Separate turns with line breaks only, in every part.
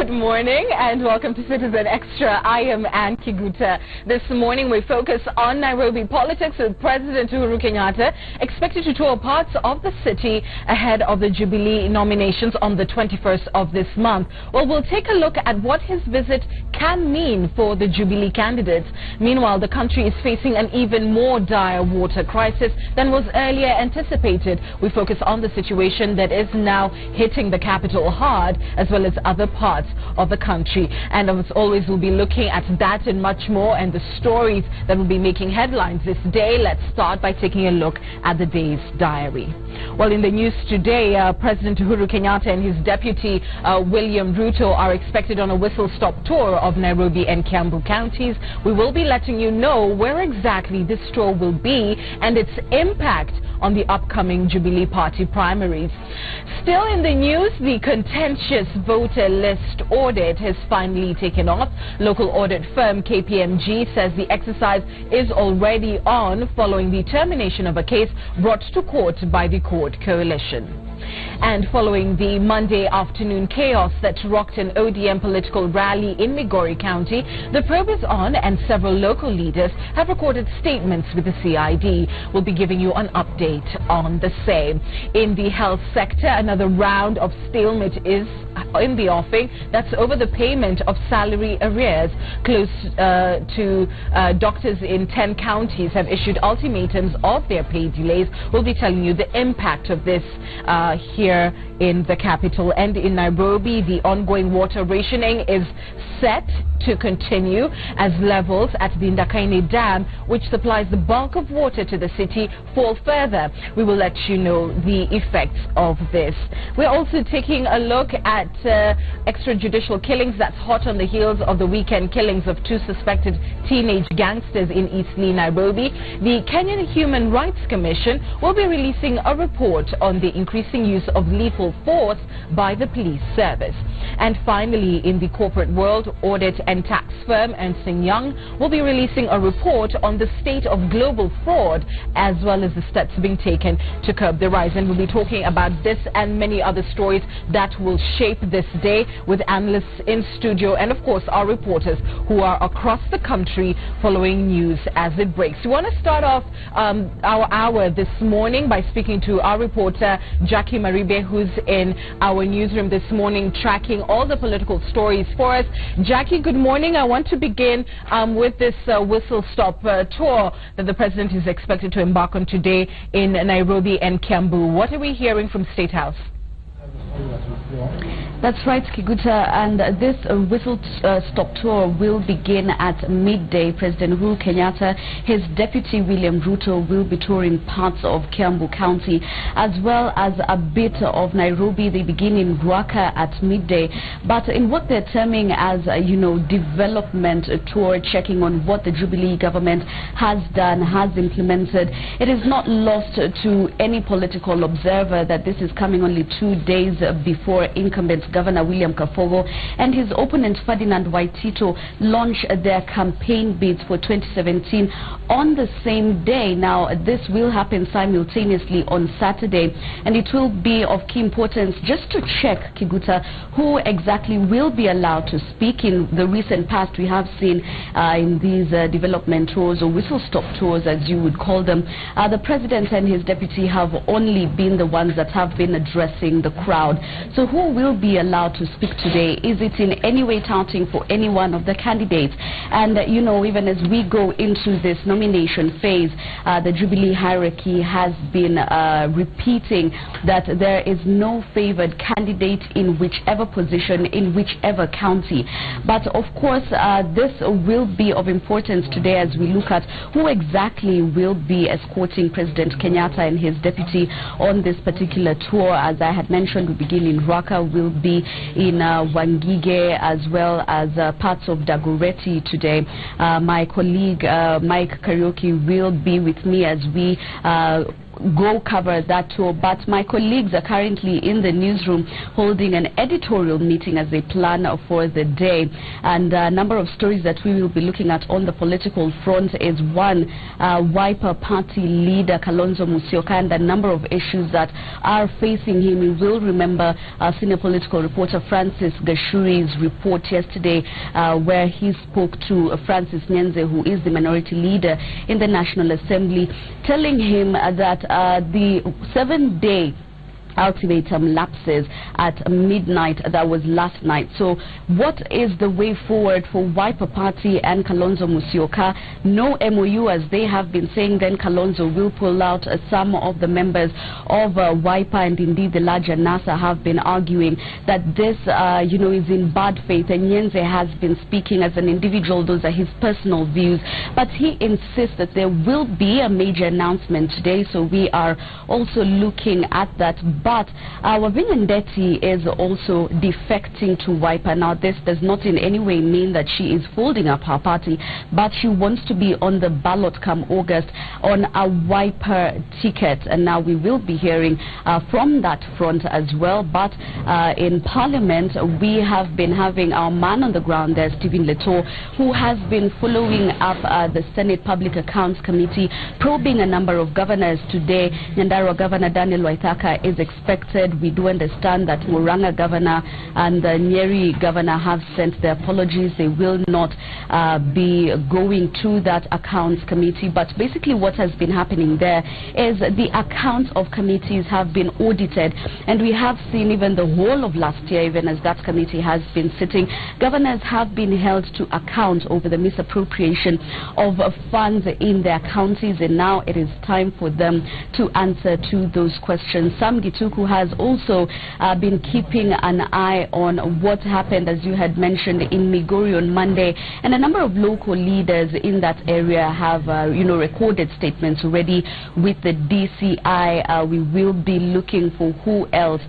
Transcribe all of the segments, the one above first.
Good morning and welcome to Citizen Extra. I am Ann Kiguta. This morning we focus on Nairobi politics with President Uhuru Kenyatta expected to tour parts of the city ahead of the Jubilee nominations on the 21st of this month. Well, we'll take a look at what his visit can mean for the Jubilee candidates. Meanwhile, the country is facing an even more dire water crisis than was earlier anticipated. We focus on the situation that is now hitting the capital hard, as well as other parts of the country. And as always, we'll be looking at that and much more, and the stories that will be making headlines this day. Let's start by taking a look at the day's diary. Well, in the news today, President Uhuru Kenyatta and his deputy William Ruto are expected on a whistle-stop tour of Nairobi and Kiambu counties. We will be letting you know where exactly this tour will be and its impact on the upcoming Jubilee Party primaries. Still in the news, the contentious voter list audit has finally taken off. Local audit firm KPMG says the exercise is already on following the termination of a case brought to court by the court coalition. And following the Monday afternoon chaos that rocked an ODM political rally in MIGORI County, the probe is on and several local leaders have recorded statements with the CID. We'll be giving you an update on the same. In the health sector, another round of stalemate is in the offing. That's over the payment of salary arrears. Close to doctors in 10 counties have issued ultimatums of their pay delays. We'll be telling you the impact of this here in the capital. And in Nairobi, the ongoing water rationing is set to continue as levels at the Ndakaine Dam, which supplies the bulk of water to the city, fall further. We will let you know the effects of this. We're also taking a look at extrajudicial killings that's hot on the heels of the weekend killings of two suspected teenage gangsters in Eastleigh, Nairobi. The Kenyan Human Rights Commission will be releasing a report on the increasing use of lethal force by the police service. And finally, in the corporate world, audit and tax firm Ernst & Young will be releasing a report on the state of global fraud, as well as the steps being taken to curb the rise. And we'll be talking about this and many other stories that will shape this day with analysts in studio and, of course, our reporters who are across the country following news as it breaks. We want to start off our hour this morning by speaking to our reporter Jackie Maribe, who's in our newsroom this morning tracking all the political stories for us. Jackie, good morning. I want to begin with this whistle-stop tour that the president is expected to embark on today in Nairobi and Kiambu. What are we hearing from State House?
That's right, Kiguta, and this whistle-stop tour will begin at midday. President Uhuru Kenyatta, his deputy William Ruto will be touring parts of Kiambu County as well as a bit of Nairobi. They begin in Ruaka at midday, but in what they're terming as development tour, checking on what the Jubilee government has done, has implemented. It is not lost to any political observer that this is coming only 2 days before incumbent Governor William Kafogo and his opponent Ferdinand Waitito launch their campaign bids for 2017 on the same day. Now, this will happen simultaneously on Saturday, and it will be of key importance just to check, Kiguta, who exactly will be allowed to speak. In the recent past, we have seen in these development tours, or whistle-stop tours as you would call them, the president and his deputy have only been the ones that have been addressing the crowd. So who will be allowed to speak today? Is it in any way touting for any one of the candidates? And even as we go into this nomination phase, the Jubilee hierarchy has been repeating that there is no favored candidate in whichever position, in whichever county. But of course, this will be of importance today as we look at who exactly will be escorting President Kenyatta and his deputy on this particular tour. As I had mentioned, we begin in Ruaka, will be in Wangige as well as parts of Dagoretti today. My colleague Mike Karaoke will be with me as we go cover that tour, but my colleagues are currently in the newsroom holding an editorial meeting as they plan for the day. And a number of stories that we will be looking at on the political front is one, Wiper Party leader Kalonzo Musyoka and a number of issues that are facing him. You will remember senior political reporter Francis Gashuri's report yesterday where he spoke to Francis Nyenze, who is the minority leader in the National Assembly, telling him that the 7-day ultimatum lapses at midnight. That was last night. So what is the way forward for Wiper Party and Kalonzo Musyoka? No MOU, as they have been saying. Then Kalonzo will pull out some of the members of Wiper, and indeed the larger NASA have been arguing that this is in bad faith, and Nyenze has been speaking as an individual. Those are his personal views, but he insists that there will be a major announcement today, so we are also looking at that. But Wavinya Ndeti is also defecting to Wiper. Now, this does not in any way mean that she is folding up her party, but she wants to be on the ballot come August on a Wiper ticket. And now we will be hearing from that front as well. But in Parliament, we have been having our man on the ground there, Stephen Leto, who has been following up the Senate Public Accounts Committee, probing a number of governors today. Nyandarua Governor Daniel Waithaka is expected. We do understand that Murang'a Governor and the Nyeri Governor have sent their apologies. They will not be going to that accounts committee. But basically what has been happening there is the accounts of committees have been audited, and we have seen even the whole of last year, even as that committee has been sitting, governors have been held to account over the misappropriation of funds in their counties, and now it is time for them to answer to those questions. Sam Gituku has also been keeping an eye on what happened, as you had mentioned, in Migori on Monday, and a number of local leaders in that area have recorded statements already with the DCI. We will be looking for who else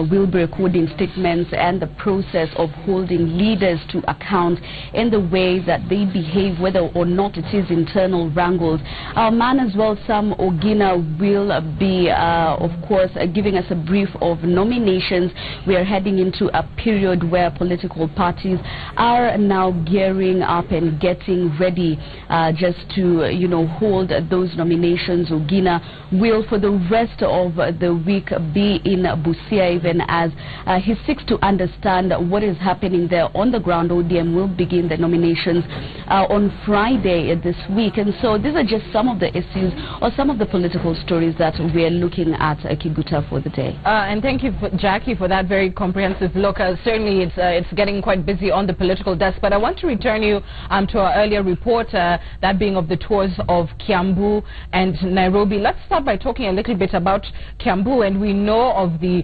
will be recording statements and the process of holding leaders to account in the way that they behave, whether or not it is internal wrangles. Our man as well, Sam Ogina, will be, of course, giving us a brief of nominations. We are heading into a period where political parties are now gearing up and getting ready just to, hold those nominations. Ogina will, for the rest of the week, be in Busia, even as he seeks to understand what is happening there on the ground. ODM will begin the nominations on Friday this week. And so these are just some of the issues or some of the political stories that we are looking at, Kiguta, for the day.
And thank you, Jackie, for that very comprehensive look. Certainly it's getting quite busy on the political desk, but I want to return you to our earlier report, that being of the tours of Kiambu and Nairobi. Let's start by talking a little bit about Kiambu, and we know of the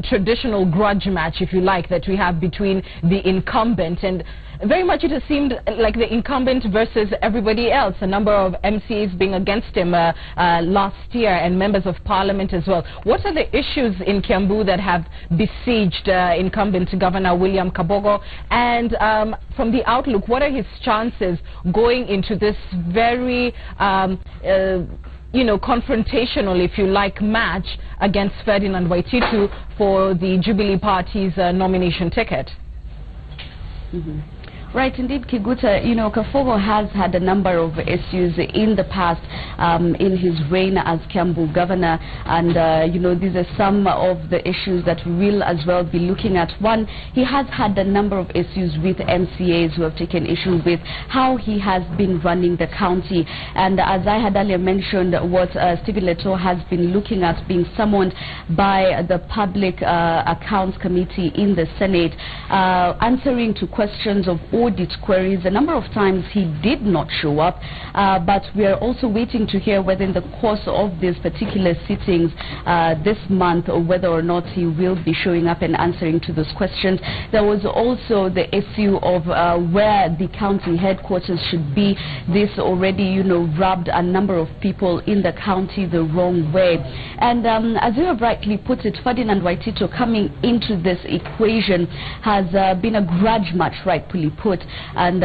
traditional grudge match, if you like, that we have between the incumbent, and very much it has seemed like the incumbent versus everybody else. A number of MCs being against him last year, and members of parliament as well. What are the issues in Kiambu that have besieged incumbent Governor William Kabogo? And from the outlook, what are his chances going into this very confrontational, if you like, match against Ferdinand Waititu for the Jubilee Party's nomination ticket?
Right, indeed, Kiguta. Kabogo has had a number of issues in the past in his reign as Kiambu governor, and these are some of the issues that we'll as well be looking at. One, he has had a number of issues with MCAs who have taken issue with how he has been running the county, and as I had earlier mentioned, what Stephen Leto has been looking at, being summoned by the Public Accounts Committee in the Senate, answering to questions of audit queries. A number of times he did not show up, but we are also waiting to hear whether in the course of these particular sittings this month, or whether or not he will be showing up and answering to those questions. There was also the issue of where the county headquarters should be. This already, rubbed a number of people in the county the wrong way. And as you have rightly put it, Ferdinand Waititu coming into this equation has been a grudge match, rightfully put. put. And,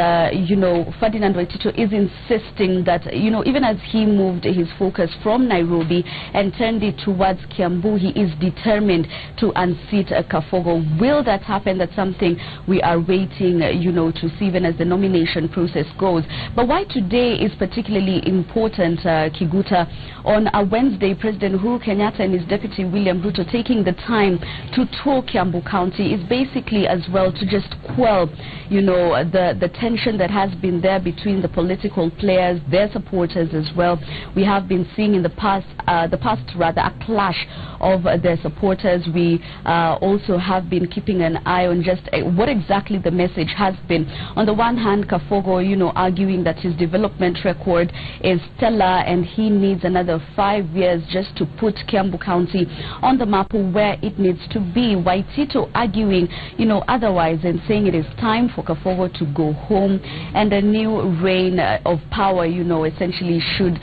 Ferdinand Waitito is insisting that, even as he moved his focus from Nairobi and turned it towards Kiambu, he is determined to unseat Kafogo. Will that happen? That's something we are waiting, to see even as the nomination process goes. But why today is particularly important, Kiguta, on a Wednesday, President Uhuru Kenyatta and his deputy William Ruto taking the time to tour Kiambu County is basically as well to just quell, the tension that has been there between the political players, their supporters as well. We have been seeing in the past a clash of their supporters. We also have been keeping an eye on just what exactly the message has been. On the one hand, Kafogo, arguing that his development record is stellar and he needs another 5 years just to put Kiambu County on the map where it needs to be. Waitito arguing, otherwise, and saying it is time for Kafogo to go home and a new reign of power, essentially should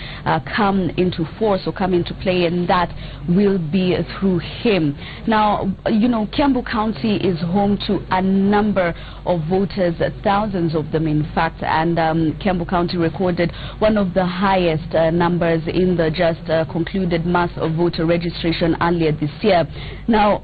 come into force or come into play, and that will be through him. Now, Kiambu County is home to a number of voters, thousands of them in fact, and Kiambu County recorded one of the highest numbers in the just concluded mass of voter registration earlier this year. Now,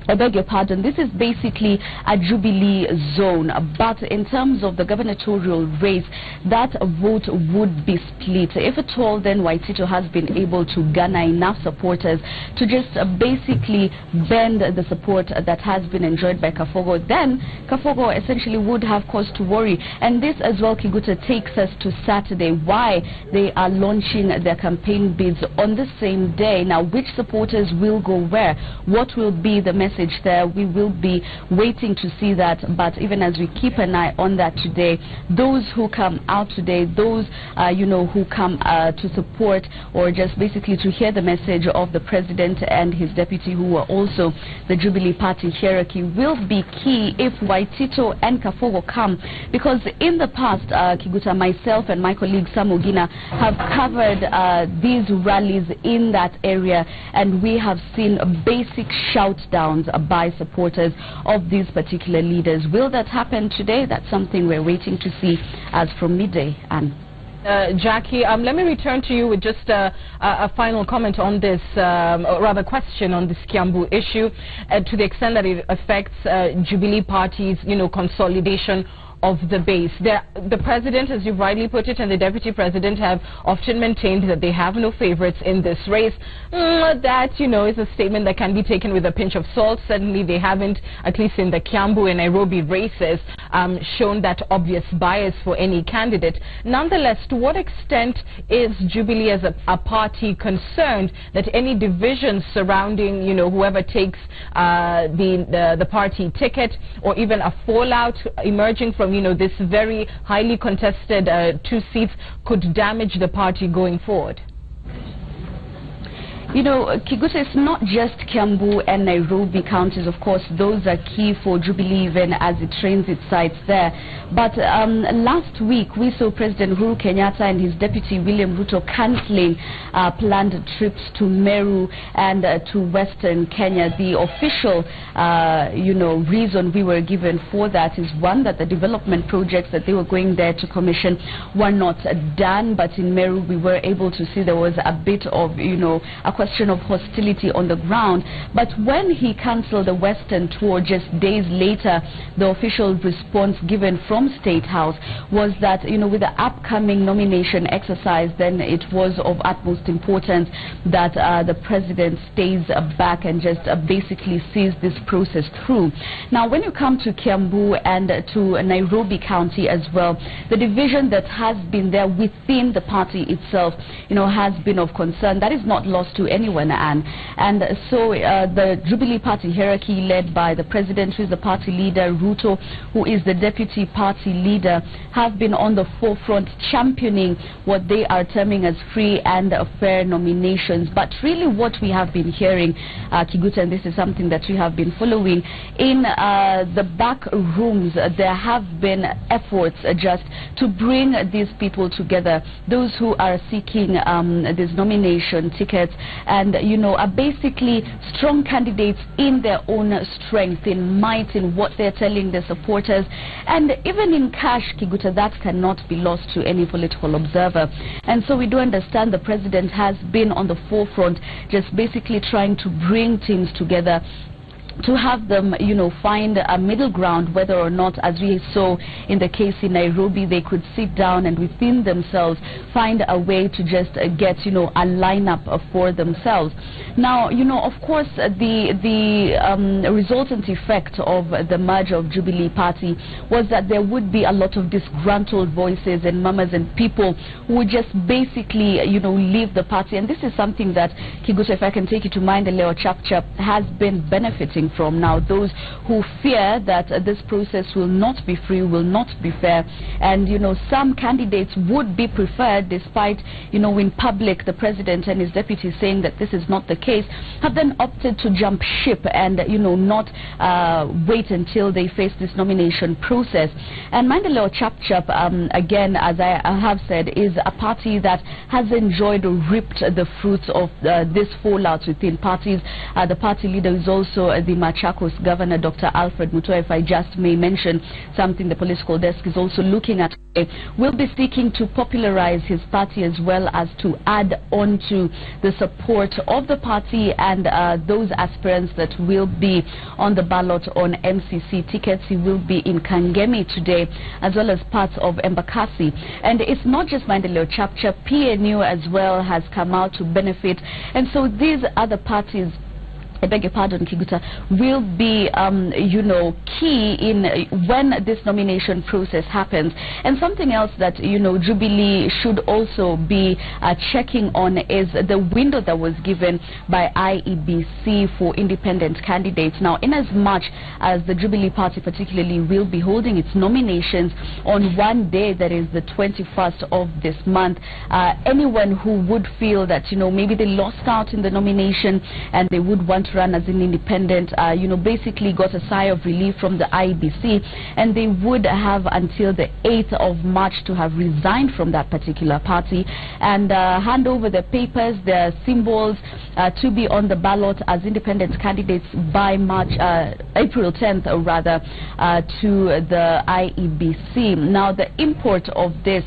I beg your pardon, this is basically a Jubilee zone, but in terms of the gubernatorial race, that vote would be split. If at all, then Waitito has been able to garner enough supporters to just basically bend the support that has been enjoyed by Kafogo, then Kafogo essentially would have cause to worry. And this as well, Kiguta, takes us to Saturday, why they are launching their campaign bids on the same day. Now, which supporters will go where? What will be the message there? We will be waiting to see that, but even as we keep an eye on that today, those who come out today, those who come to support or just basically to hear the message of the president and his deputy, who are also the Jubilee Party hierarchy, will be key if Waitito and Kafogo come, because in the past, Kiguta, myself and my colleague Sam Ogina have covered these rallies in that area, and we have seen basic shout-downs by supporters of these particular leaders. Will that happen today? That's something we're waiting to see as from midday. And
Jackie, let me return to you with just a final comment on this, or rather question on this Kiambu issue, to the extent that it affects Jubilee Party's, consolidation of the base. The president, as you've rightly put it, and the deputy president have often maintained that they have no favorites in this race. That, is a statement that can be taken with a pinch of salt. Certainly they haven't, at least in the Kiambu and Nairobi races, shown that obvious bias for any candidate. Nonetheless, to what extent is Jubilee as a party concerned that any divisions surrounding, whoever takes the party ticket, or even a fallout emerging from this very highly contested 2 seats could damage the party going forward? Kiguta, it's not just Kiambu and Nairobi counties. Of course, those are key for Jubilee even as it trains its sites there. But last week, we saw President Uhuru Kenyatta and his deputy William Ruto cancelling planned trips to Meru and to Western Kenya. The official, reason we were given for that is, one, that the development projects that they were going there to commission were not done. But in Meru, we were able to see there was a bit of, a question of hostility on the ground. But when he cancelled the Western tour just days later, the official response given from State House was that, with the upcoming nomination exercise, then it was of utmost importance that the president stays back and just basically sees this process through. Now, when you come to Kiambu and to Nairobi County as well, the division that has been there within the party itself, has been of concern. That is not lost to anyone, Anne. And so the Jubilee Party hierarchy, led by the president, who is the party leader, Ruto, who is the deputy party leader, have been on the forefront championing what they are terming as free and fair nominations. But really what we have been hearing, Kiguta, and this is something that we have been following, in the back rooms, there have been efforts just to bring these people together, those who are seeking these nomination tickets,
and are basically strong candidates in their own strength, in might, in what they're telling their supporters, and even in cash, Kiguta, that cannot be lost to any political observer. And so we do understand the president has been on the forefront, just basically trying to bring teams together, to have them, find a middle ground, whether or not, as we saw in the case in Nairobi, they could sit down and within themselves find a way to just get, a lineup for themselves. Now, of course, the resultant effect of the merger of Jubilee Party was that there would be a lot of disgruntled voices and mamas and people who would just basically, leave the party. And this is something that, Kiguta, if I can take you to Untitled Chapter, has been benefiting from. Now, those who fear that this process will not be free, will not be fair, and some candidates would be preferred, despite in public the president and his deputy saying that this is not the case, have then opted to jump ship and not wait until they face this nomination process. And Untitled Chapter, again, as I have said, is a party that has enjoyed or reaped the fruits of this fallout within parties. The party leader is also the Machakos Governor, Dr. Alfred Mutua, if I just may mention something the political desk is also looking at. Will be seeking to popularize his party as well as to add on to the support of the party and those aspirants that will be on the ballot on MCC tickets. He will be in Kangemi today, as well as parts of Embakasi. And it's not just Untitled Chapter, PNU as well has come out to benefit. And so these other parties, I beg your pardon, Kiguta, will be, key in when this nomination process happens. And something else that, Jubilee should also be checking on is the window that was given by IEBC for independent candidates. Now, in as much as the Jubilee Party particularly will be holding its nominations on one day, that is the 21st of this month, anyone who would feel that, maybe they lost out in the nomination and they would want to run as an independent, basically got a sigh of relief from the IEBC, and they would have until the 8th of March to have resigned from that particular party and hand over their papers, their symbols to be on the ballot as independent candidates by April 10th, to the IEBC. Now, the import of this,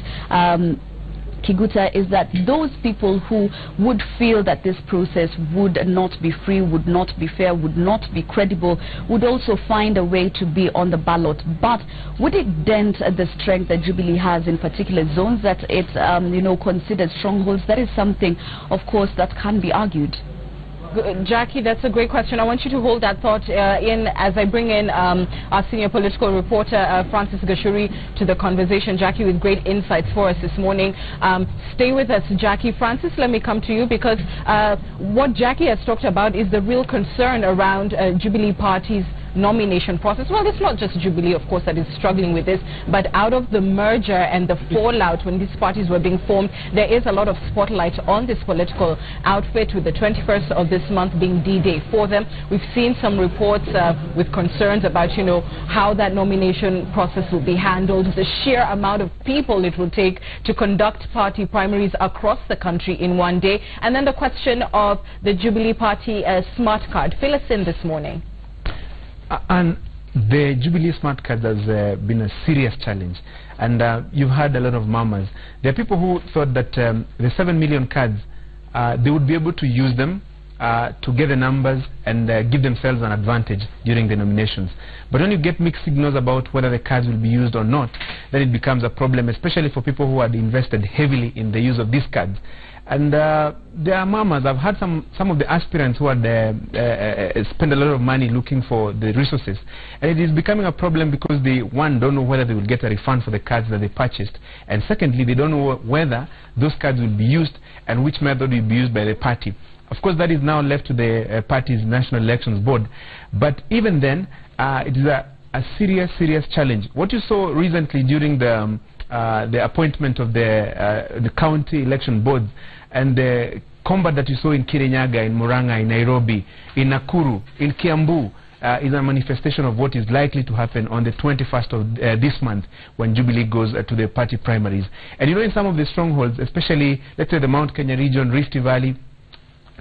Kiguta, is that those people who would feel that this process would not be free, would not be fair, would not be credible, would also find a way to be on the ballot. But would it dent the strength that Jubilee has in particular zones that it, considers strongholds? That is something, of course, that can be argued.
Jackie, that's a great question. I want you to hold that thought in as I bring in our senior political reporter, Francis Gashuri, to the conversation. Jackie, with great insights for us this morning. Stay with us, Jackie. Francis, let me come to you, because what Jackie has talked about is the real concern around Jubilee Party's nomination process. Well, it's not just Jubilee, of course, that is struggling with this, but out of the merger and the fallout when these parties were being formed, there is a lot of spotlight on this political outfit, with the 21st of this month being D-Day for them. We've seen some reports with concerns about, how that nomination process will be handled, the sheer amount of people it will take to conduct party primaries across the country in one day, and then the question of the Jubilee Party smart card. Fill us in this morning.
And the Jubilee smart card has been a serious challenge, and you've had a lot of mamas. There are people who thought that the 7 million cards, they would be able to use them to get the numbers and give themselves an advantage during the nominations. But when you get mixed signals about whether the cards will be used or not, then it becomes a problem, especially for people who had invested heavily in the use of these cards. And there are mamas. I've had some of the aspirants who had spent a lot of money looking for the resources, and it is becoming a problem because they, one, don't know whether they will get a refund for the cards that they purchased, and secondly, they don't know whether those cards will be used and which method will be used by the party. Of course, that is now left to the party's National Elections Board, but even then, it is a serious challenge. What you saw recently during the appointment of the county election boards and the combat that you saw in Kirinyaga, in Murang'a, in Nairobi, in Nakuru, in Kiambu, is a manifestation of what is likely to happen on the 21st of this month when Jubilee goes to the party primaries. And in some of the strongholds, especially, let's say, the Mount Kenya region, Rift Valley,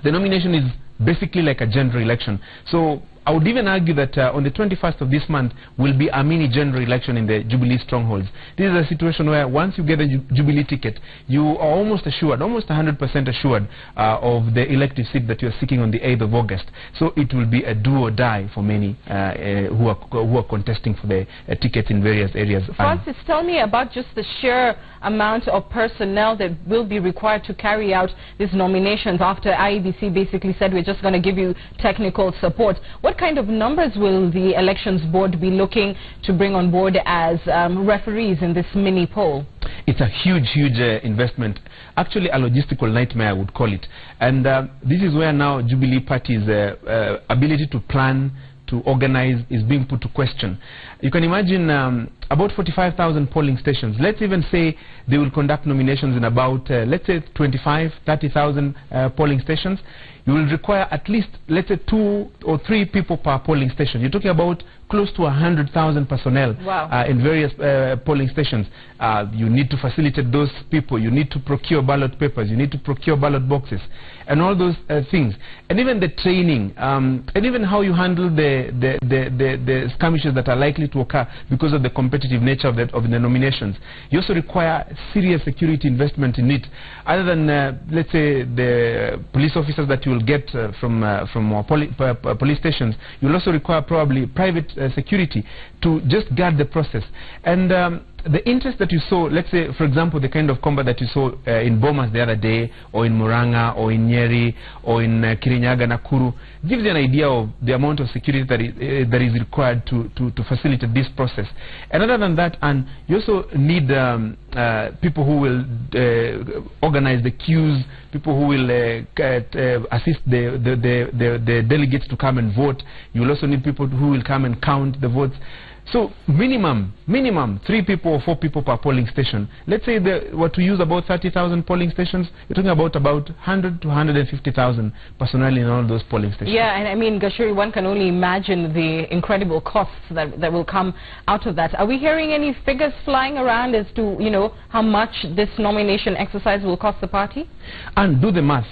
the nomination is basically like a general election. So I would even argue that on the 21st of this month will be a mini general election in the Jubilee strongholds. This is a situation where once you get a Jubilee ticket, you are almost assured, almost 100% assured of the elective seat that you are seeking on the 8th of August. So it will be a do or die for many who are contesting for the tickets in various areas.
Francis, tell me about just the sheer amount of personnel that will be required to carry out these nominations after IEBC basically said we're just going to give you technical support. What kind of numbers will the elections board be looking to bring on board as referees in this mini poll?
It's a huge investment, actually a logistical nightmare I would call it. And this is where now Jubilee Party's ability to plan, to organize is being put to question. You can imagine about 45,000 polling stations. Let's even say they will conduct nominations in about, let's say 30,000 polling stations. You will require at least, let's say 2 or 3 people per polling station. You're talking about close to 100,000 personnel.
Wow.
In various polling stations. You need to facilitate those people. You need to procure ballot papers. You need to procure ballot boxes, and all those things. And even the training, and even how you handle the skirmishes that are likely to occur because of the competitive nature of the nominations. You also require serious security investment in it. Other than, let's say, the police officers that you will get from police stations, you will also require probably private security to just guard the process. And the interest that you saw, let's say, for example, the kind of combat that you saw in Bomas the other day, or in Muranga, or in Nyeri, or in Kirinyaga, Nakuru, gives you an idea of the amount of security that is required to facilitate this process. And other than that, and you also need people who will organize the queues, people who will assist the delegates to come and vote. You will also need people who will come and count the votes. So minimum 3 people or 4 people per polling station. Let's say what to use about 30,000 polling stations. You're talking about 100 to 150,000 personnel in all those polling stations.
Yeah, and I mean, Gashuri, one can only imagine the incredible costs that will come out of that. Are we hearing any figures flying around as to, you know, how much this nomination exercise will cost the party?
And do the math.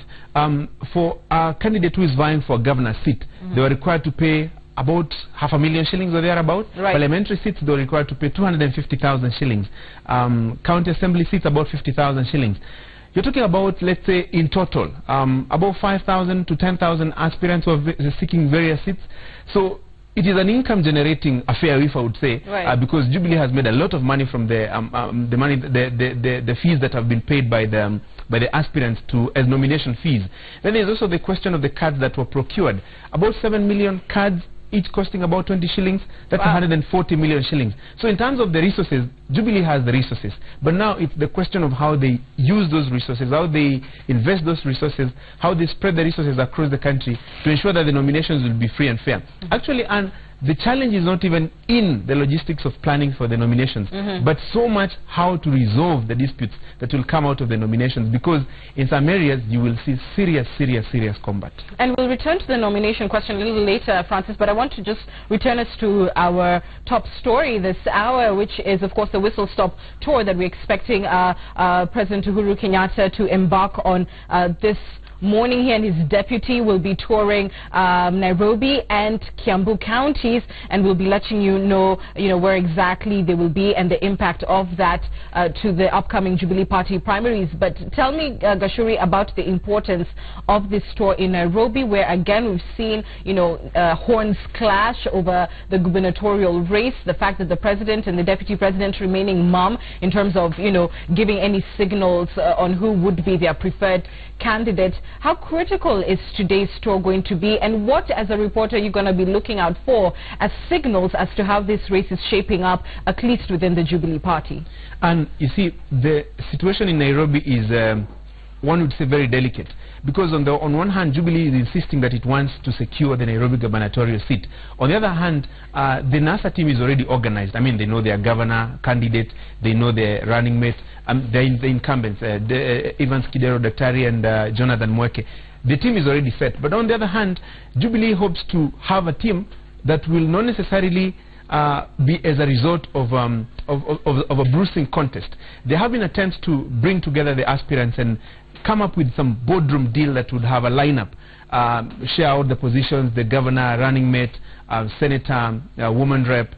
For a candidate who is vying for a governor's seat, they were required to pay about 500,000 shillings or thereabout. Right. Parliamentary seats, they were required to pay 250,000 shillings. County assembly seats, about 50,000 shillings. You're talking about, let's say, in total, about 5,000 to 10,000 aspirants who are seeking various seats. So it is an income-generating affair, if I would say, right. Because Jubilee has made a lot of money from the fees that have been paid by the aspirants as nomination fees. Then there's also the question of the cards that were procured. About 7 million cards, each costing about 20 shillings. That's 140 million shillings. So in terms of the resources, Jubilee has the resources. But now it's the question of how they use those resources, how they invest those resources, how they spread the resources across the country to ensure that the nominations will be free and fair. Actually, and the challenge is not even in the logistics of planning for the nominations, but so much how to resolve the disputes that will come out of the nominations, because in some areas you will see serious combat. And
we'll return to the nomination question a little later, Francis, but I want to just return us to our top story this hour, which is, of course, the whistle-stop tour that we're expecting President Uhuru Kenyatta to embark on this morning. He and his deputy will be touring Nairobi and Kiambu counties, and we'll be letting you know where exactly they will be and the impact of that to the upcoming Jubilee Party primaries. But tell me, Gashuri, about the importance of this tour in Nairobi, where again we've seen horns clash over the gubernatorial race, the fact that the president and the deputy president remaining mum in terms of giving any signals on who would be their preferred candidate. How critical is today's tour going to be, and what, as a reporter, are you going to be looking out for as signals as to how this race is shaping up, at least within the Jubilee Party? And you see, the situation in Nairobi is, one would say, very delicate, because on one hand, Jubilee is insisting that it wants to secure the Nairobi gubernatorial seat. On the other hand, the NASA team is already organized. I mean, they know their governor candidate, they know their running mate, the incumbents, Evans Kidero Daktari and Jonathan Mweke. The team is already set. But on the other hand, Jubilee hopes to have a team that will not necessarily be as a result of a bruising contest. There have been attempts to bring together the aspirants and
come up with some boardroom deal that would have a lineup, share out the positions, the governor, running mate, senator, woman rep,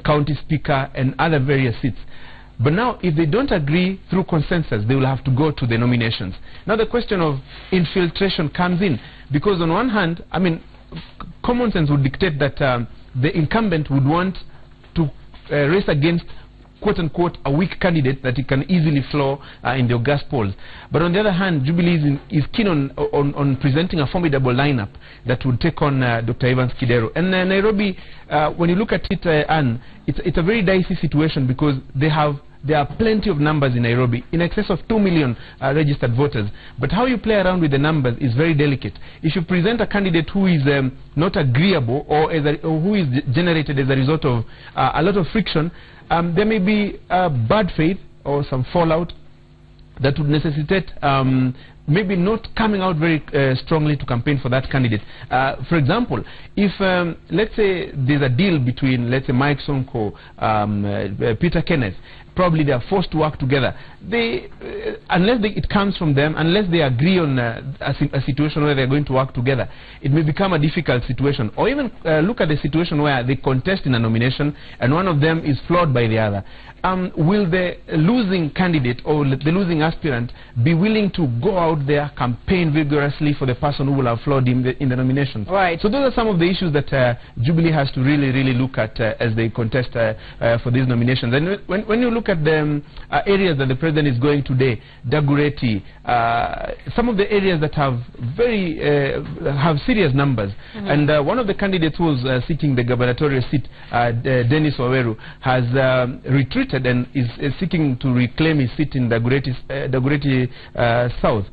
county speaker, and other various seats. But now, if they don't agree through consensus, they will have to go to the nominations. Now, the question of infiltration comes in, because on one hand, I mean, common sense would dictate that the incumbent would want to race against quote-unquote a weak candidate that he can easily floor in the August polls. But on the other hand, Jubilee is keen on presenting a formidable lineup that would take on Dr. Evans Kidero. And Nairobi, when you look at it, Anne, it's a very dicey situation, because there are plenty of numbers in Nairobi, in excess of 2 million registered voters. But how you play around with the numbers is very delicate. If you present a candidate who is not agreeable, or who is generated as a result of a lot of friction, there may be bad faith or some fallout that would necessitate maybe not coming out very strongly to campaign for that candidate. For example, if let's say there's a deal between, let's say, Mike Sonko, Peter Kenneth, probably they are forced to work together. Unless it comes from them, unless they agree on a situation where they're going to work together, it may become a difficult situation. Or even look at the situation where they contest in a nomination and one of them is flawed by the other. Will the losing candidate or the losing aspirant be willing to go out there, campaign vigorously for the person who will have flawed in the nomination?
Right.
So those are some of the issues that Jubilee has to really look at as they contest for these nominations. And when you look at the areas that the president is going today, Dagoretti, some of the areas that have have serious numbers. And one of the candidates who was seeking the gubernatorial seat, Dennis Waweru, has retreated and is seeking to reclaim his seat in Dagoretti South.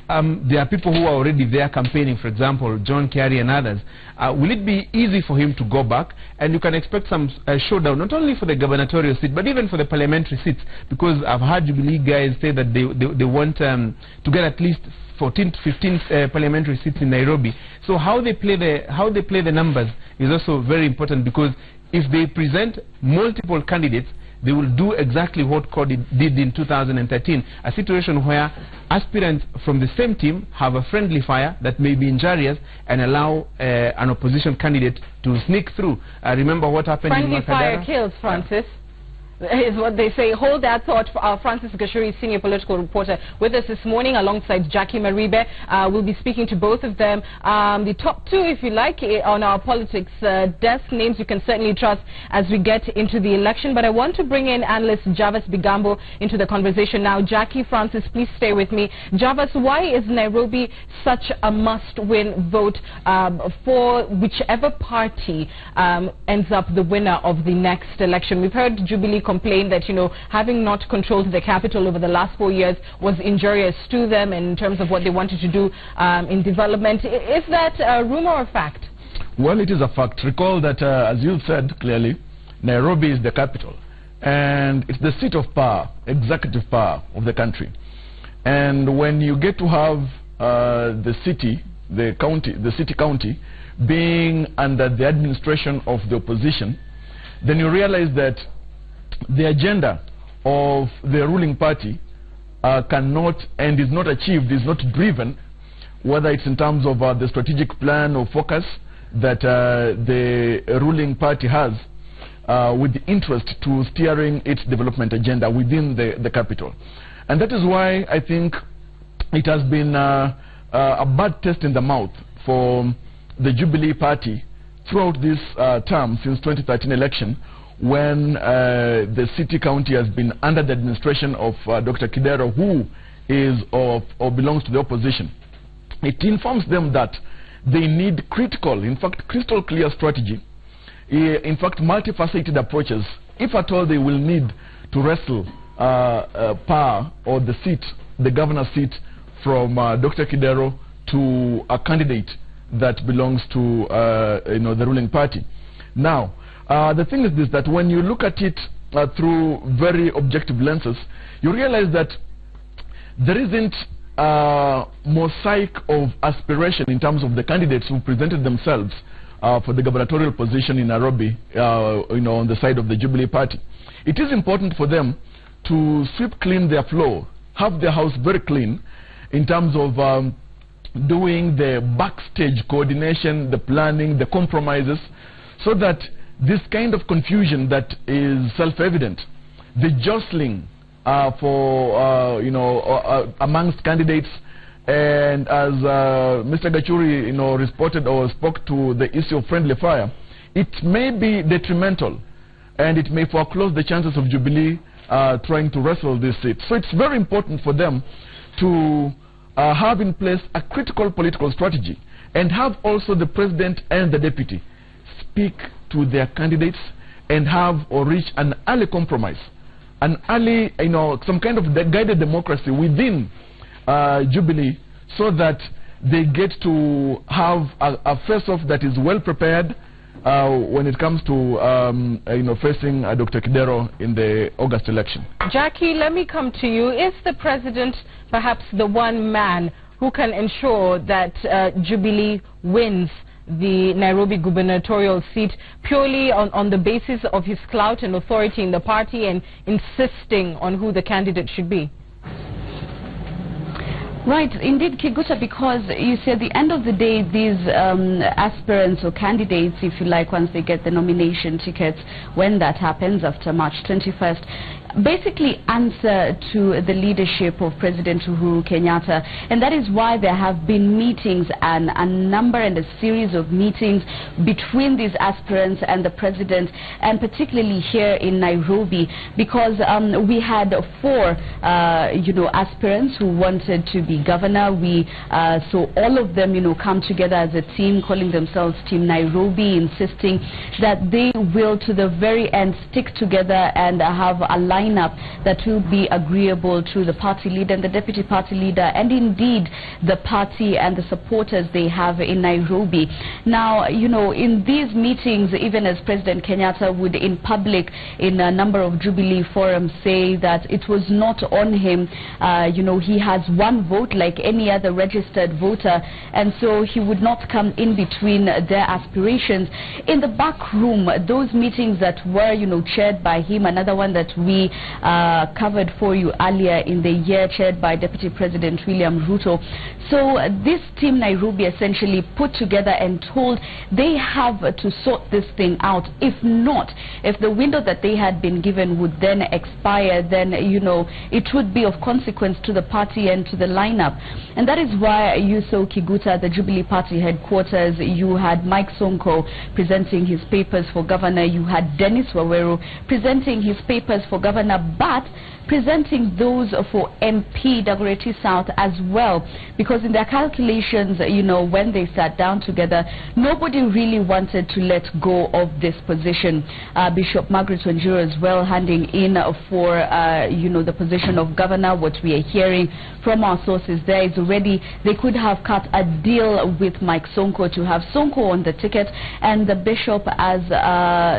There are people who are already there campaigning, for example, John Kerry and others. Will it be easy for him to go back? And you can expect some showdown, not only for the gubernatorial seat, but even for the parliamentary seats, because I've heard Jubilee guys say that they want to get at least 14 to 15 parliamentary seats in Nairobi. So how they play the numbers is also very important, because if they present multiple candidates, they will do exactly what Cody did in 2013, a situation where aspirants from the same team have a friendly fire that may be injurious and allow an opposition candidate to sneak through. Remember what happened in Makadara?
Friendly fire kills, Francis. Is what they say. Hold that thought. Francis Gashuri, senior political reporter, with us this morning alongside Jackie Maribe. We'll be speaking to both of them. The top two, if you like, on our politics desk, names you can certainly trust as we get into the election. But I want to bring in analyst Javas Bigambo into the conversation now. Jackie, Francis, please stay with me. Javas, why is Nairobi such a must-win vote for whichever party ends up the winner of the next election? We've heard Jubilee complain that, you know, having not controlled the capital over the last 4 years was injurious to them in terms of what they wanted to do in development. Is that a rumor or fact?
Well, it is a fact. Recall that, as you said clearly, Nairobi is the capital, and it's the seat of power, executive power of the country. And when you get to have the city county being under the administration of the opposition, then you realize that the agenda of the ruling party cannot and is not achieved, is not driven, whether it's in terms of the strategic plan or focus that the ruling party has with the interest to steering its development agenda within the capital. And that is why I think it has been a bad taste in the mouth for the Jubilee party throughout this term since 2013 election, when the city county has been under the administration of Dr. Kidero, who is or belongs to the opposition. It informs them that they need critical, in fact crystal clear strategy, in fact multifaceted approaches, if at all they will need to wrestle power or the seat, the governor's seat, from Dr. Kidero to a candidate that belongs to the ruling party. Now, the thing is this, that when you look at it through very objective lenses, you realize that there isn't a mosaic of aspiration in terms of the candidates who presented themselves for the gubernatorial position in Nairobi, on the side of the Jubilee party. It is important for them to sweep clean their floor, have their house very clean, in terms of doing the backstage coordination, the planning, the compromises, so that this kind of confusion that is self-evident, the jostling amongst candidates, and as Mr. Gachuri, reported or spoke to the issue of friendly fire, it may be detrimental, and it may foreclose the chances of Jubilee trying to wrestle this seat. So it's very important for them to have in place a critical political strategy, and have also the president and the deputy speak to their candidates and have or reach an early compromise, an early, some kind of guided democracy within Jubilee, so that they get to have a face-off that is well prepared when it comes to facing Dr. Kidero in the August election.
Jackie, let me come to you. Is the president perhaps the one man who can ensure that Jubilee wins the Nairobi gubernatorial seat purely on the basis of his clout and authority in the party and insisting on who the candidate should be?
Right, indeed, Kiguta, because you see, at the end of the day, these aspirants or candidates, if you like, once they get the nomination tickets, when that happens after March 21st, basically answer to the leadership of President Uhuru Kenyatta. And that is why there have been meetings, and a number and a series of meetings between these aspirants and the president, and particularly here in Nairobi, because we had 4 aspirants who wanted to be governor. We saw all of them come together as a team, calling themselves Team Nairobi, insisting that they will to the very end stick together and have a lineup that will be agreeable to the party leader and the deputy party leader, and indeed the party and the supporters they have in Nairobi. Now, in these meetings, even as President Kenyatta would in public in a number of Jubilee forums say that it was not on him, he has one vote like any other registered voter, and so he would not come in between their aspirations. In the back room, those meetings that were chaired by him, another one that we covered for you earlier in the year, chaired by Deputy President William Ruto. So this Team Nairobi essentially put together and told they have to sort this thing out. If not, if the window that they had been given would then expire, then it would be of consequence to the party and to the lineup. And that is why you saw, Kiguta, the Jubilee Party headquarters, you had Mike Sonko presenting his papers for governor, you had Dennis Waweru presenting his papers for governor, but presenting those for MP Dagoretti South as well, because in their calculations, when they sat down together, nobody really wanted to let go of this position. Bishop Margaret Wanjiru as well handing in for the position of governor. What we are hearing from our sources there is already they could have cut a deal with Mike Sonko to have Sonko on the ticket and the bishop as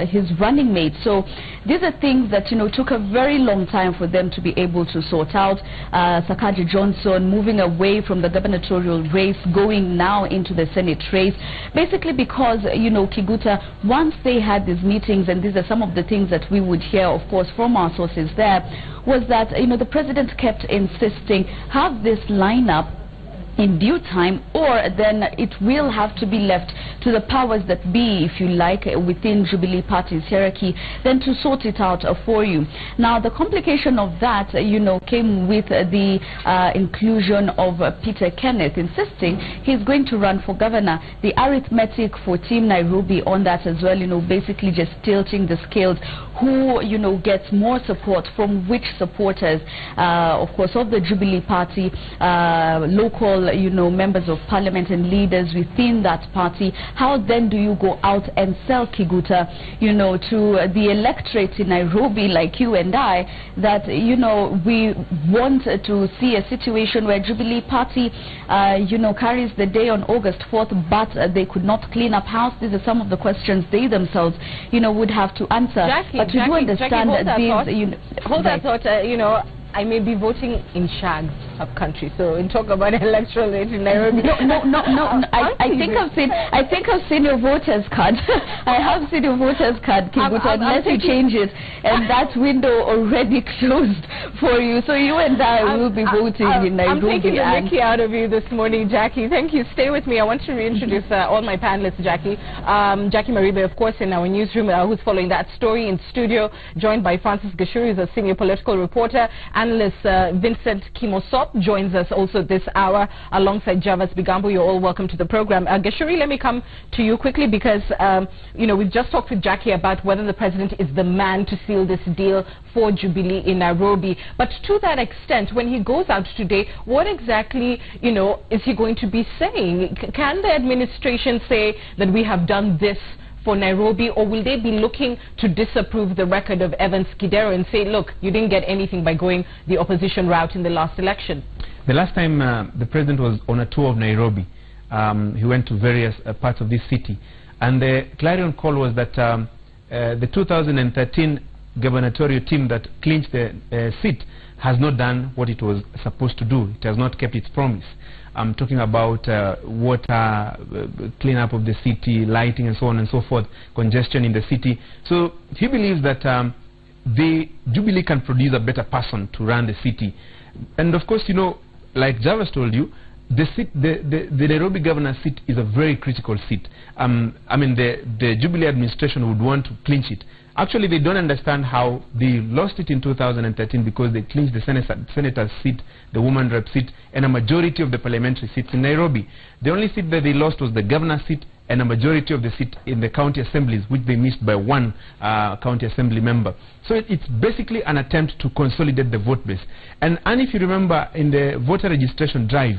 his running mate. So these are things that took a very long time for them to be able to sort out. Sakaja Johnson moving away from the gubernatorial race, going now into the Senate race, basically because Kiguta, once they had these meetings, and these are some of the things that we would hear, of course, from our sources there, was that the president kept insisting, have this lineup in due time, or then it will have to be left to the powers that be, if you like, within Jubilee Party's hierarchy, then to sort it out for you. Now, the complication of that, came with the inclusion of Peter Kenneth insisting he's going to run for governor. The arithmetic for Team Nairobi on that as well, basically just tilting the scales. Who, gets more support from which supporters, of course, of the Jubilee Party, local members of parliament and leaders within that party. How then do you go out and sell, Kiguta, to the electorate in Nairobi like you and I, that, we want to see a situation where Jubilee Party, carries the day on August 4th, but they could not clean up house? These are some of the questions they themselves, would have to answer.
Jackie,
but you do understand
Jackie,
that these,
hold that thought, I may be voting in shags. half country. So in talk about electoral rate in Nairobi.
No. I think I've seen your voter's card. I have seen your voter's card, Kibuta, unless you change it, and that window already closed for you. So you and I will be voting in Nairobi.
I'm taking the mickey out of you this morning, Jackie. Thank you. Stay with me. I want to reintroduce all my panelists, Jackie. Jackie Maribe, of course, in our newsroom, who's following that story in studio, joined by Francis Gashuri, who's a senior political reporter. Analyst Vincent Kimosop joins us also this hour, alongside Javas Bigambo. You're all welcome to the program. Gashuri, let me come to you quickly because, you know, we've just talked with Jackie about whether the president is the man to seal this deal for Jubilee in Nairobi. But to that extent, when he goes out today, what exactly, you know, is he going to be saying? Can the administration say that we have done this for Nairobi, or will they be looking to disapprove the record of Evans Kidero and say, look, you didn't get anything by going the opposition route in the last election?
The last time the president was on a tour of Nairobi, he went to various parts of this city, and the clarion call was that the 2013 gubernatorial team that clinched the seat has not done what it was supposed to do. It has not kept its promise. I'm talking about water, cleanup of the city, lighting and so on and so forth, congestion in the city. So he believes that the Jubilee can produce a better person to run the city. And of course, you know, like Javas told you, the Nairobi governor's seat is a very critical seat. I mean, the Jubilee administration would want to clinch it. Actually, they don't understand how they lost it in 2013 because they clinched the senator's seat, the woman rep seat, and a majority of the parliamentary seats in Nairobi. The only seat that they lost was the governor's seat and a majority of the seat in the county assemblies, which they missed by one county assembly member. So it's basically an attempt to consolidate the vote base. And if you remember, in the voter registration drive,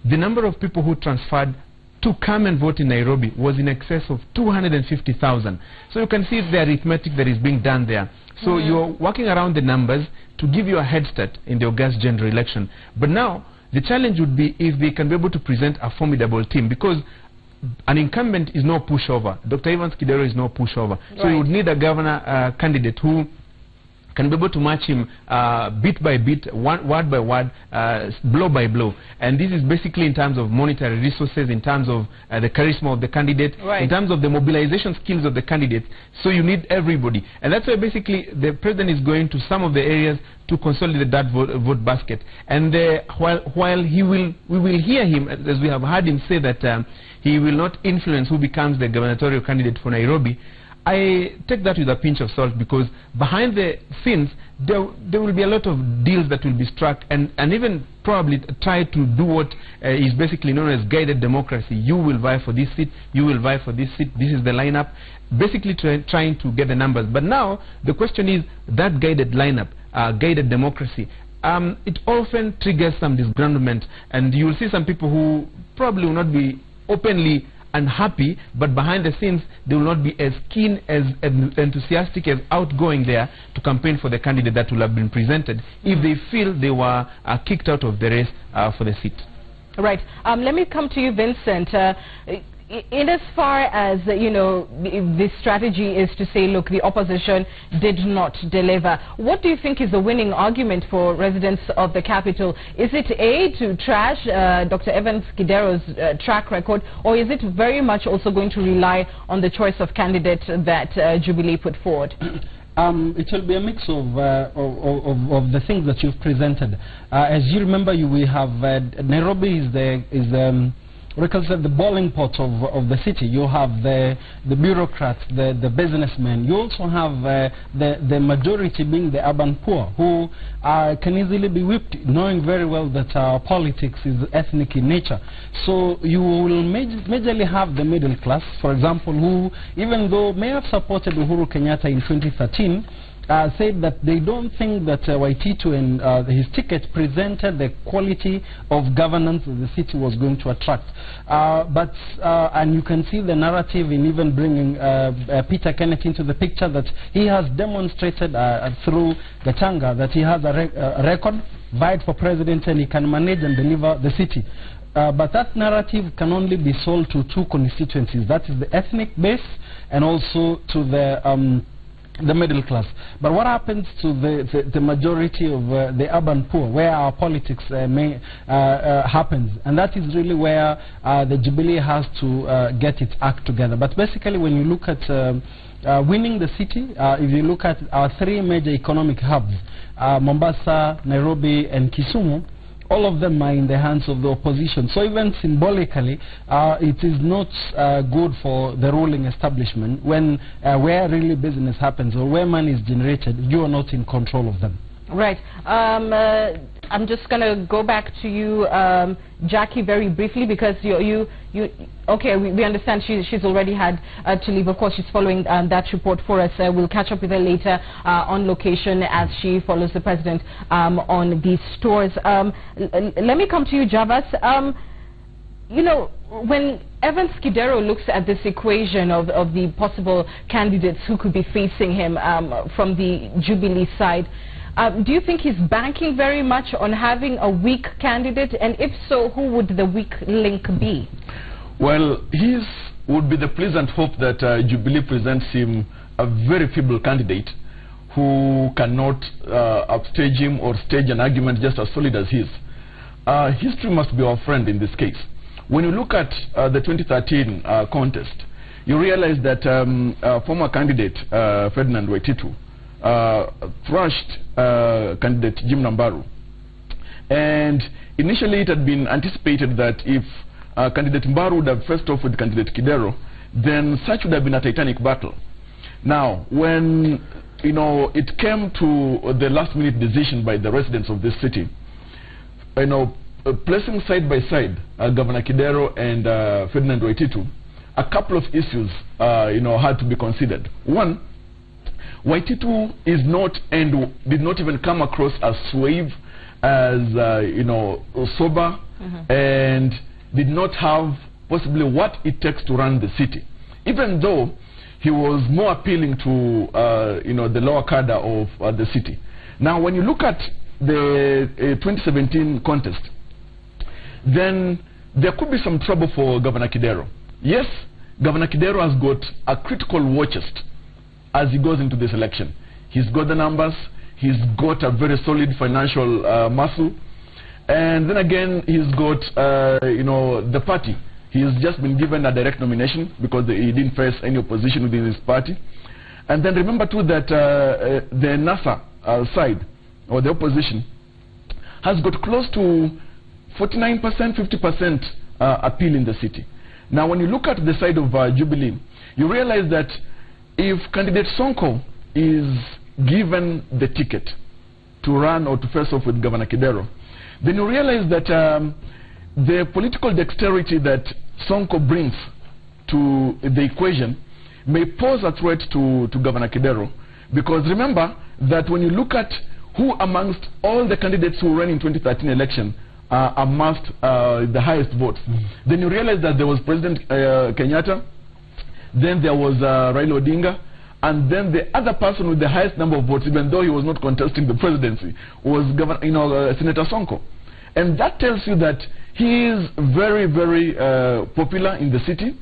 the number of people who transferred to come and vote in Nairobi was in excess of 250,000. So you can see the arithmetic that is being done there. So you're working around the numbers to give you a head start in the August general election. But now, the challenge would be if they can be able to present a formidable team, because an incumbent is no pushover. Dr. Evans Kidero is no pushover. So you would need a governor candidate who can be able to match him bit by bit, word by word, blow by blow. And this is basically in terms of monetary resources, in terms of the charisma of the candidate, in terms of the mobilization skills of the candidate. So you need everybody. And that's why basically the president is going to some of the areas to consolidate that vote basket. And while we will hear him, as we have heard him say that he will not influence who becomes the gubernatorial candidate for Nairobi, I take that with a pinch of salt, because behind the scenes there will be a lot of deals that will be struck, and even probably try to do what is basically known as guided democracy. You will vie for this seat, you will vie for this seat, this is the lineup, basically trying to get the numbers. But now the question is that guided lineup, guided democracy, it often triggers some disgruntlement, and you will see some people who probably will not be openly unhappy, but behind the scenes they will not be as keen, as enthusiastic, as outgoing there to campaign for the candidate that will have been presented if they feel they were kicked out of the race for the seat.
Right. Let me come to you, Vincent. In as far as, you know, the strategy is to say, look, the opposition did not deliver, what do you think is the winning argument for residents of the capital? Is it A, to trash Dr. Evans Kidero's track record, or is it very much also going to rely on the choice of candidate that Jubilee put forward?
It will be a mix of the things that you've presented. As you remember, we have Nairobi is the boiling pot of the city. You have the bureaucrats, the businessmen. You also have the majority being the urban poor, who can easily be whipped, knowing very well that politics is ethnic in nature. So you will majorly have the middle class, for example, who, even though may have supported Uhuru Kenyatta in 2013, said that they don't think that Waititu and his ticket presented the quality of governance that the city was going to attract. And you can see the narrative in even bringing Peter Kenneth into the picture, that he has demonstrated through Gatanga that he has a record, vied for president, and he can manage and deliver the city. But that narrative can only be sold to two constituencies. That is the ethnic base, and also to the the middle class. But what happens to the majority of the urban poor, where our politics happens? And that is really where the Jubilee has to get its act together. But basically, when you look at winning the city, if you look at our three major economic hubs, Mombasa, Nairobi, and Kisumu, all of them are in the hands of the opposition. So even symbolically, it is not good for the ruling establishment when where really business happens or where money is generated, you are not in control of them.
Right. I'm just going to go back to you, Jackie, very briefly, because okay, we understand she's already had to leave. Of course, she's following that report for us. We'll catch up with her later on location as she follows the president on these stores. Let me come to you, Javas. You know, when Evans Kidero looks at this equation of the possible candidates who could be facing him from the Jubilee side, do you think he's banking very much on having a weak candidate? And if so, who would the weak link be?
Well, his would be the pleasant hope that Jubilee presents him a very feeble candidate who cannot upstage him or stage an argument just as solid as his. History must be our friend in this case. When you look at the 2013 contest, you realize that former candidate Ferdinand Waititu thrashed candidate Jim Nambaru. And initially it had been anticipated that if candidate Mbaru would have faced off with candidate Kidero, then such would have been a titanic battle. Now, when it came to the last-minute decision by the residents of this city, placing side by side Governor Kidero and Ferdinand Waititu, a couple of issues had to be considered. One, Waititu is not and did not even come across as suave, as sober, and did not have possibly what it takes to run the city, even though he was more appealing to the lower cadre of the city. Now, when you look at the 2017 contest, then there could be some trouble for Governor Kidero. Yes, Governor Kidero has got a critical war chest as he goes into this election. He's got the numbers, he's got a very solid financial muscle, and then again he's got the party. He's just been given a direct nomination because he didn't face any opposition within his party. And then remember too that the NASA side, or the opposition, has got close to 49%, 50% appeal in the city. Now when you look at the side of Jubilee, you realize that if candidate Sonko is given the ticket to run or to face off with Governor Kidero, then you realize that the political dexterity that Sonko brings to the equation may pose a threat to Governor Kidero. Because remember that when you look at who amongst all the candidates who ran in 2013 election amassed the highest votes, then you realize that there was President Kenyatta, then there was Raila Odinga, and then the other person with the highest number of votes, even though he was not contesting the presidency, was Senator Sonko. And that tells you that he is very, very popular in the city.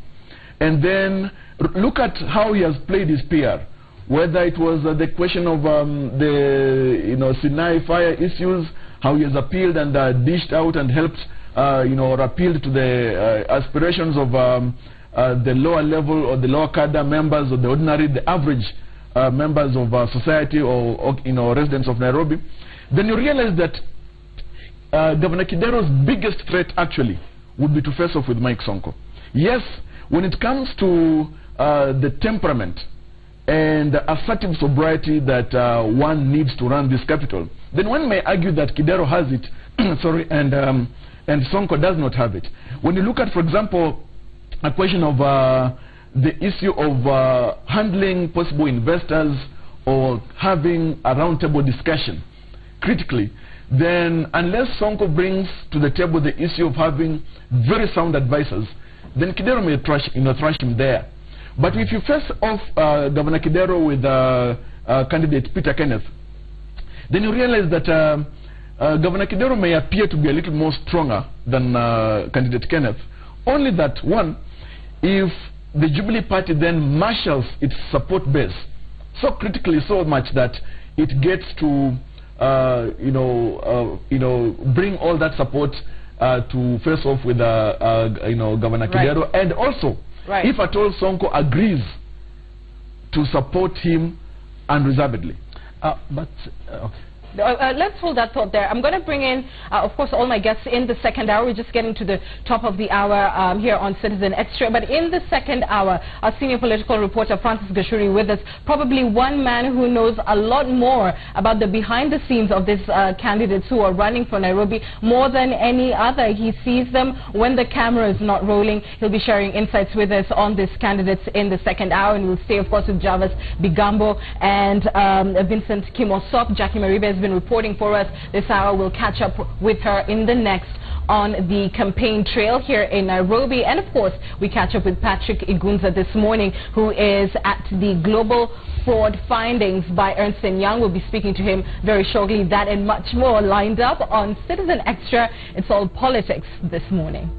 And then look at how he has played his PR, whether it was the question of the Sinai fire issues, how he has appealed and dished out and helped or appealed to the aspirations of the lower level or the lower cadre members, or the ordinary, the average members of society, or residents of Nairobi. Then you realize that Governor Kidero's biggest threat actually would be to face off with Mike Sonko. Yes, when it comes to the temperament and the assertive sobriety that one needs to run this capital, then one may argue that Kidero has it, sorry, and Sonko does not have it. When you look at, for example, a question of the issue of handling possible investors or having a roundtable discussion critically, then unless Sonko brings to the table the issue of having very sound advisors, then Kidero may thrash him there. But if you face off Governor Kidero with candidate Peter Kenneth, then you realize that Governor Kidero may appear to be a little more stronger than candidate Kenneth. Only that, one, if the Jubilee Party then marshals its support base so critically, so much that it gets to bring all that support to face off with Governor Kidero, and also if at all Sonko agrees to support him unreservedly.
Let's hold that thought there. I'm going to bring in, of course, all my guests in the second hour. We're just getting to the top of the hour here on Citizen Extra. But in the second hour, our senior political reporter, Francis Gashuri, with us, probably one man who knows a lot more about the behind the scenes of these candidates who are running for Nairobi more than any other. He sees them when the camera is not rolling. He'll be sharing insights with us on these candidates in the second hour. And we'll stay, of course, with Jarvis Bigambo and Vincent Kimosop. Jackie Maribe has been reporting for us this hour. We'll catch up with her in the next on the campaign trail here in Nairobi. And of course, we catch up with Patrick Igunza this morning, who is at the Global Fraud Findings by Ernst & Young. We'll be speaking to him very shortly. That and much more lined up on Citizen Extra. It's all politics this morning.